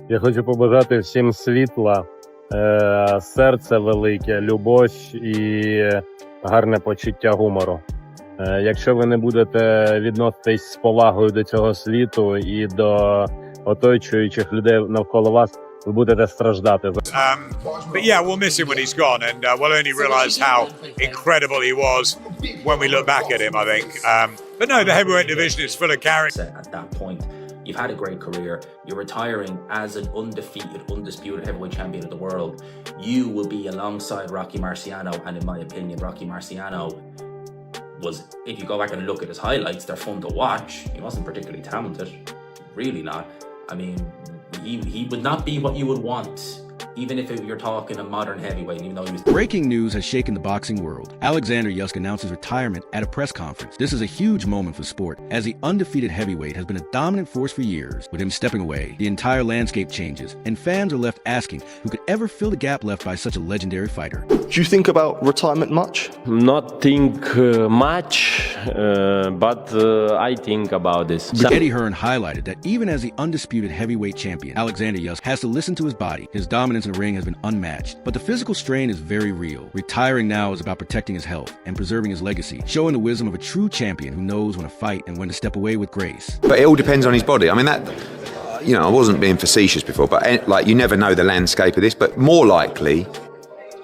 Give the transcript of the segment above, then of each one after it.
Я хочу побажати всім світла, серце велике, любов і гарне почуття гумору. Якщо ви не будете відноситись з повагою до цього світу і до оточуючих людей навколо вас, ви будете страждати. But yeah, we'll miss him when he's gone, and we'll only realise how incredible he was when we look back at him, I think. But no, the heavyweight division is full of character. At that point, you've had a great career. You're retiring as an undefeated, undisputed heavyweight champion of the world. You will be alongside Rocky Marciano, and in my opinion, Rocky Marciano was, if you go back and look at his highlights, they're fun to watch. He wasn't particularly talented, really not. I mean, he would not be what you would want, even if you're talking a modern heavyweight, even though he was... Breaking news has shaken the boxing world. Oleksandr Usyk announces retirement at a press conference. This is a huge moment for sport, as the undefeated heavyweight has been a dominant force for years. With him stepping away, the entire landscape changes, and fans are left asking who could ever fill the gap left by such a legendary fighter. Do you think about retirement much? Not think much, but I think about this. Eddie Hearn highlighted that even as the undisputed heavyweight champion, Oleksandr Usyk has to listen to his body. His dominance in the ring has been unmatched, but the physical strain is very real. Retiring now is about protecting his health and preserving his legacy, showing the wisdom of a true champion who knows when to fight and when to step away with grace. But it all depends on his body. I mean, that, you know, I wasn't being facetious before, but like, you never know the landscape of this, but more likely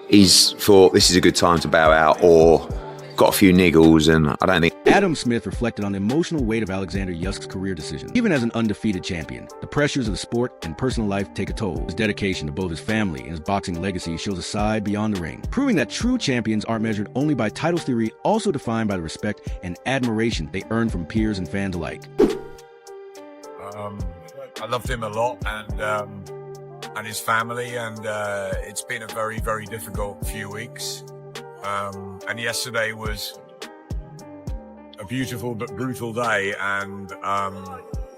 he's thought this is a good time to bow out, or got a few niggles, and I don't think... Adam Smith reflected on the emotional weight of Oleksandr Usyk's career decision. Even as an undefeated champion, the pressures of the sport and personal life take a toll. His dedication to both his family and his boxing legacy shows a side beyond the ring, proving that true champions aren't measured only by titles theory, also defined by the respect and admiration they earn from peers and fans alike. I loved him a lot, and his family, and it's been a very, very difficult few weeks. And yesterday was a beautiful but brutal day, and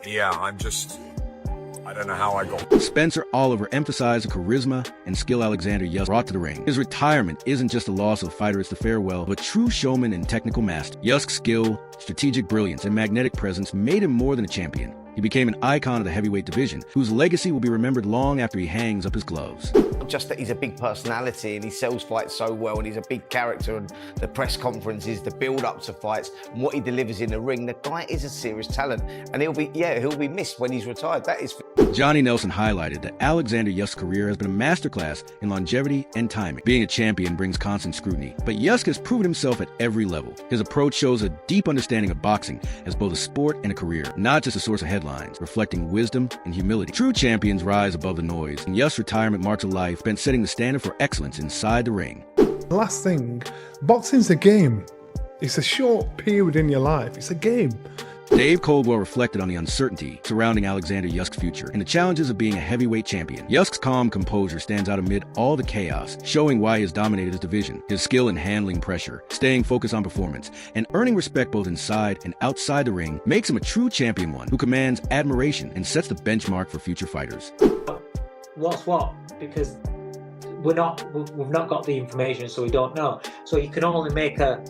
yeah, I don't know how I got. Spencer Oliver emphasized the charisma and skill Oleksandr Usyk brought to the ring. His retirement isn't just the loss of a fighter, it's the farewell of a true showman and technical master. Usyk's skill, strategic brilliance, and magnetic presence made him more than a champion. He became an icon of the heavyweight division, whose legacy will be remembered long after he hangs up his gloves. Just that he's a big personality and he sells fights so well, and he's a big character, and the press conferences, the build-up to fights, and what he delivers in the ring. The guy is a serious talent, and he'll be missed when he's retired. That is... Johnny Nelson highlighted that Oleksandr Usyk's career has been a masterclass in longevity and timing. Being a champion brings constant scrutiny, but Usyk has proven himself at every level. His approach shows a deep understanding of boxing as both a sport and a career, not just a source of headlines, reflecting wisdom and humility. True champions rise above the noise, and Usyk's retirement marks a life spent setting the standard for excellence inside the ring. Last thing, boxing's a game. It's a short period in your life. It's a game. Dave Coldwell reflected on the uncertainty surrounding Oleksandr Usyk's future and the challenges of being a heavyweight champion. Usyk's calm composure stands out amid all the chaos, showing why he has dominated his division. His skill in handling pressure, staying focused on performance, and earning respect both inside and outside the ring makes him a true champion, one who commands admiration and sets the benchmark for future fighters. What's what? Because we've not got the information, so we don't know. So you can only make a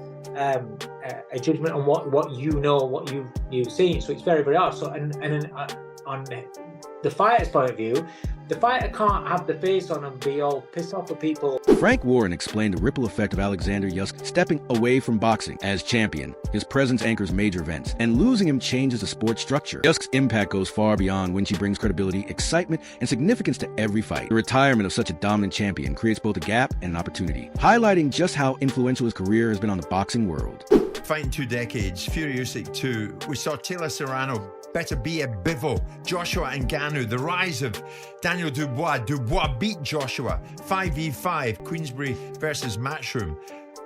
judgment on what you know, what you've seen. So it's very, very hard. So and on the fighter's point of view, the fighter can't have the face on and be all pissed off at people. Frank Warren explained the ripple effect of Oleksandr Usyk stepping away from boxing. As champion, his presence anchors major events, and losing him changes the sport's structure. Usyk's impact goes far beyond when she brings credibility, excitement, and significance to every fight. The retirement of such a dominant champion creates both a gap and an opportunity, highlighting just how influential his career has been on the boxing world. Fighting 2 decades, Fury Usyk 2. We saw Taylor Serrano, Better Be a Bivol, Joshua Ngannou, the rise of Daniel Dubois. Dubois beat Joshua 5v5, Queensberry versus Matchroom.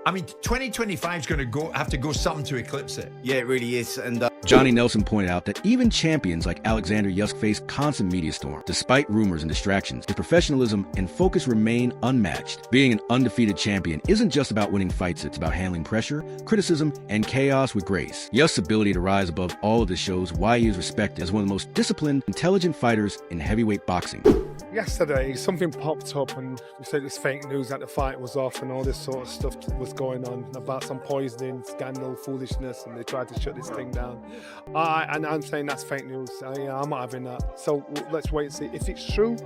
I mean, 2025 is going to have to go something to eclipse it. Yeah, it really is. And Johnny Nelson pointed out that even champions like Oleksandr Usyk face constant media storm. Despite rumors and distractions, his professionalism and focus remain unmatched. Being an undefeated champion isn't just about winning fights, it's about handling pressure, criticism, and chaos with grace. Usyk's ability to rise above all of this shows why he is respected as one of the most disciplined, intelligent fighters in heavyweight boxing. Yesterday, something popped up and we said it's fake news that the fight was off and all this sort of stuff was going on about some poisoning, scandal, foolishness, and they tried to shut this thing down. And I'm saying that's fake news. Yeah, I'm not having that. So let's wait and see. If it's true,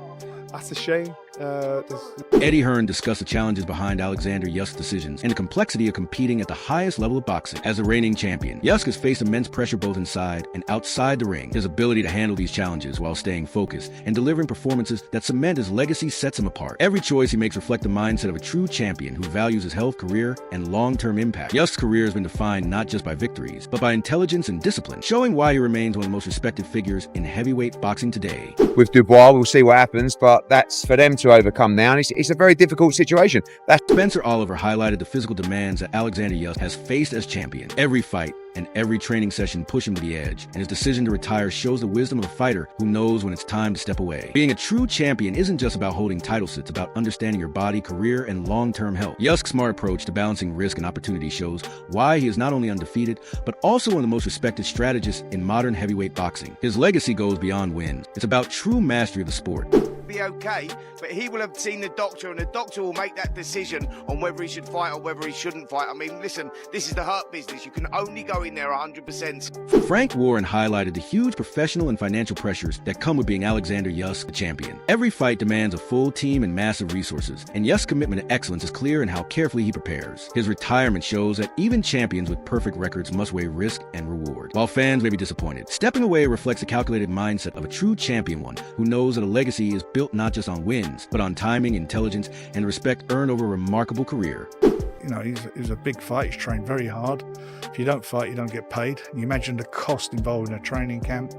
that's a shame. Eddie Hearn discussed the challenges behind Oleksandr Usyk decisions and the complexity of competing at the highest level of boxing. As the reigning champion, Usyk has faced immense pressure both inside and outside the ring. His ability to handle these challenges while staying focused and delivering performances that cement his legacy sets him apart. Every choice he makes reflects the mindset of a true champion who values his health, career, and long-term impact. Usyk's career has been defined not just by victories, but by intelligence and discipline, showing why he remains one of the most respected figures in heavyweight boxing today. With Dubois, we'll see what happens, but that's for them to overcome now, and it's a very difficult situation. Spencer Oliver highlighted the physical demands that Oleksandr Usyk has faced as champion. Every fight and every training session push him to the edge, and his decision to retire shows the wisdom of a fighter who knows when it's time to step away. Being a true champion isn't just about holding titles, it's about understanding your body, career, and long-term health. Usyk's smart approach to balancing risk and opportunity shows why he is not only undefeated, but also one of the most respected strategists in modern heavyweight boxing. His legacy goes beyond wins. It's about true mastery of the sport. Be okay, but he will have seen the doctor, and the doctor will make that decision on whether he should fight or whether he shouldn't fight. I mean, listen, this is the hurt business. You can only go in there 100%. Frank Warren highlighted the huge professional and financial pressures that come with being Oleksandr Usyk the champion. Every fight demands a full team and massive resources, and Usyk's commitment to excellence is clear in how carefully he prepares. His retirement shows that even champions with perfect records must weigh risk and reward. While fans may be disappointed, stepping away reflects a calculated mindset of a true champion, one who knows that a legacy is built not just on wins, but on timing, intelligence, and respect earned over a remarkable career. You know, he's a big fight. He's trained very hard. If you don't fight, you don't get paid. And you imagine the cost involved in a training camp,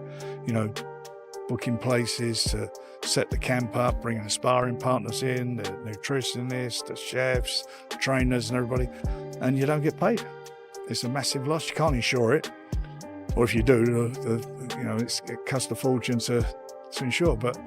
you know, booking places to set the camp up, bringing the sparring partners in, the nutritionists, the chefs, the trainers and everybody, and you don't get paid. It's a massive loss. You can't insure it. Or if you do, you know, it costs a fortune to insure. But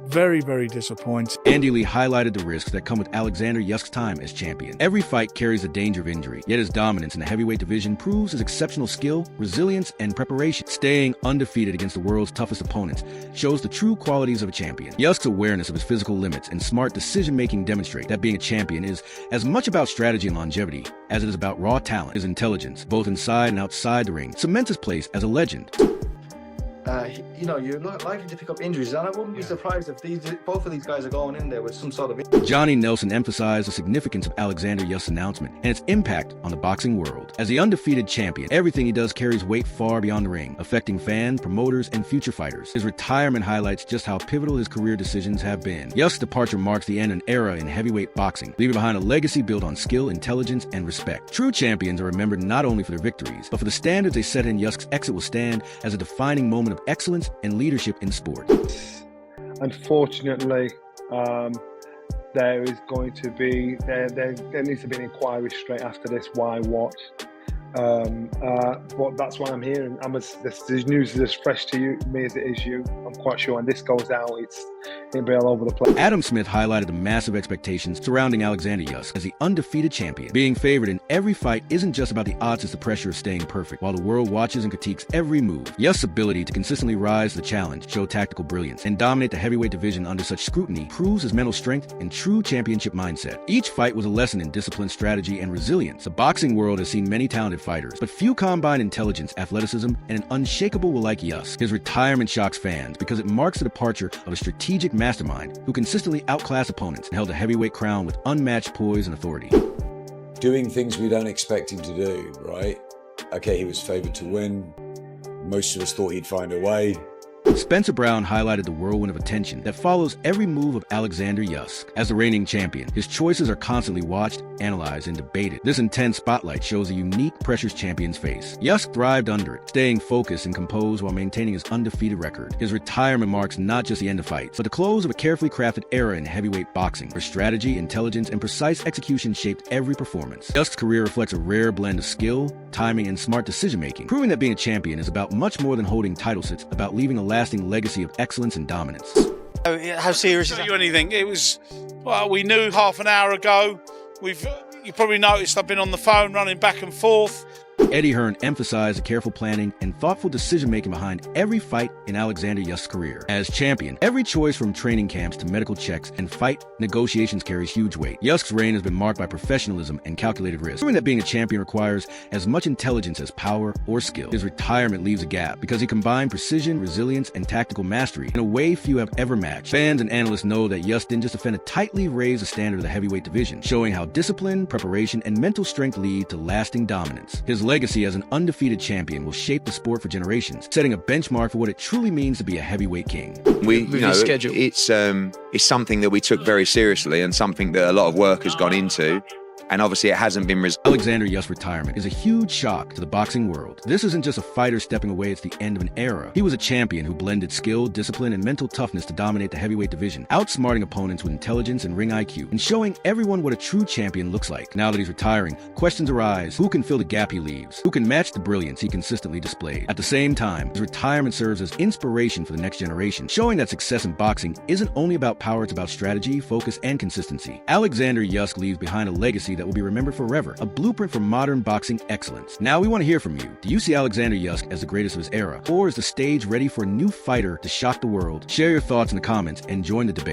very, very disappointing. Andy Lee highlighted the risks that come with Oleksandr Usyk's time as champion. Every fight carries the danger of injury, yet his dominance in the heavyweight division proves his exceptional skill, resilience, and preparation. Staying undefeated against the world's toughest opponents shows the true qualities of a champion. Usyk's awareness of his physical limits and smart decision-making demonstrate that being a champion is as much about strategy and longevity as it is about raw talent. His intelligence, both inside and outside the ring, cements his place as a legend. You know, you're not likely to pick up injuries, and I wouldn't be surprised if both of these guys are going in there with some sort of injury. Johnny Nelson emphasized the significance of Oleksandr Usyk's announcement and its impact on the boxing world. As the undefeated champion, everything he does carries weight far beyond the ring, affecting fans, promoters, and future fighters. His retirement highlights just how pivotal his career decisions have been. Usyk's departure marks the end of an era in heavyweight boxing, leaving behind a legacy built on skill, intelligence, and respect. True champions are remembered not only for their victories, but for the standards they set in. Usyk's exit will stand as a defining moment of excellence and leadership in sport. Unfortunately, there is going to be there needs to be an inquiry straight after this. Why, what? But that's why I'm here, and this news is as fresh to me as it is you. I'm quite sure when this goes out, it'll be all over the place. Adam Smith highlighted the massive expectations surrounding Oleksandr Usyk as the undefeated champion. Being favored in every fight isn't just about the odds, it's the pressure of staying perfect, while the world watches and critiques every move. Usyk's ability to consistently rise to the challenge, show tactical brilliance, and dominate the heavyweight division under such scrutiny proves his mental strength and true championship mindset. Each fight was a lesson in discipline, strategy, and resilience. The boxing world has seen many talented fighters, but few combine intelligence, athleticism, and an unshakable will like Usyk. His retirement shocks fans because it marks the departure of a strategic mastermind who consistently outclassed opponents and held a heavyweight crown with unmatched poise and authority. Doing things we don't expect him to do, right? Okay, he was favored to win. Most of us thought he'd find a way. Spencer Brown highlighted the whirlwind of attention that follows every move of Oleksandr Usyk. As the reigning champion, his choices are constantly watched, analyzed, and debated. This intense spotlight shows the unique pressures champions face. Usyk thrived under it, staying focused and composed while maintaining his undefeated record. His retirement marks not just the end of fights, but the close of a carefully crafted era in heavyweight boxing, where strategy, intelligence, and precise execution shaped every performance. Usyk's career reflects a rare blend of skill, timing, and smart decision-making, proving that being a champion is about much more than holding title sits, about leaving a lasting legacy of excellence and dominance. How serious is it? Anything? It was, well, we knew half an hour ago. You probably noticed I've been on the phone running back and forth. Eddie Hearn emphasized the careful planning and thoughtful decision-making behind every fight in Oleksandr Usyk's career. As champion, every choice from training camps to medical checks and fight negotiations carries huge weight. Usyk's reign has been marked by professionalism and calculated risk, proving that being a champion requires as much intelligence as power or skill. His retirement leaves a gap because he combined precision, resilience, and tactical mastery in a way few have ever matched. Fans and analysts know that Usyk didn't just defend a tightly raised the standard of the heavyweight division, showing how discipline, preparation, and mental strength lead to lasting dominance. His legacy as an undefeated champion will shape the sport for generations, setting a benchmark for what it truly means to be a heavyweight king. It's something that we took very seriously and something that a lot of work has gone into. And obviously it hasn't been Oleksandr Usyk's retirement is a huge shock to the boxing world. This isn't just a fighter stepping away, it's the end of an era. He was a champion who blended skill, discipline, and mental toughness to dominate the heavyweight division, outsmarting opponents with intelligence and ring IQ, and showing everyone what a true champion looks like. Now that he's retiring, questions arise. Who can fill the gap he leaves? Who can match the brilliance he consistently displayed? At the same time, his retirement serves as inspiration for the next generation, showing that success in boxing isn't only about power, it's about strategy, focus, and consistency. Oleksandr Usyk leaves behind a legacy that will be remembered forever, a blueprint for modern boxing excellence. Now we want to hear from you. Do you see Oleksandr Usyk as the greatest of his era? Or is the stage ready for a new fighter to shock the world? Share your thoughts in the comments and join the debate.